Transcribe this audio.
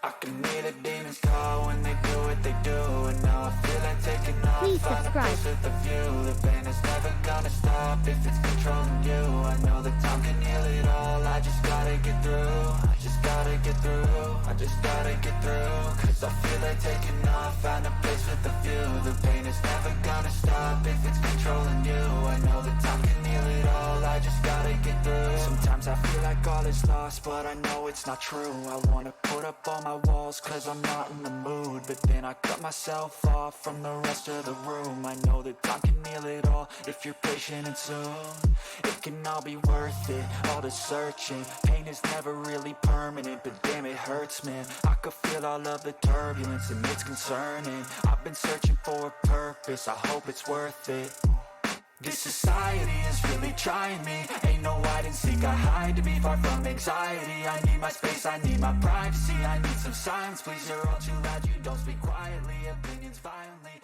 I can hear the demons call when they do what they do. And now I feel like taking off. Please Find a subscribe. place with a view. The pain is never gonna stop if it's controlling you. I know that time can heal it all. I just gotta get through. I just gotta get through. I just gotta get through. Cause I feel like taking off. Find a place with a view. The pain is never gonna stop if it's controlling you. I know that time can heal it all. I just gotta get through. Sometimes I feel like all is lost, but I know it's not true. I wanna put up all my walls cause I'm not in the mood, but then I cut myself off from the rest of the room. I know that time can heal it all if you're patient and soon it can all be worth it, all the searching. Pain is never really permanent, but damn it hurts, man. I could feel all of the turbulence and it's concerning. I've been searching for a purpose, I hope it's worth it. This society is really trying me. Ain't no hide and seek, I hide to be far from anxiety. I need my space, I need my privacy. I need some silence, please, you're all too loud. You don't speak quietly, opinions violently.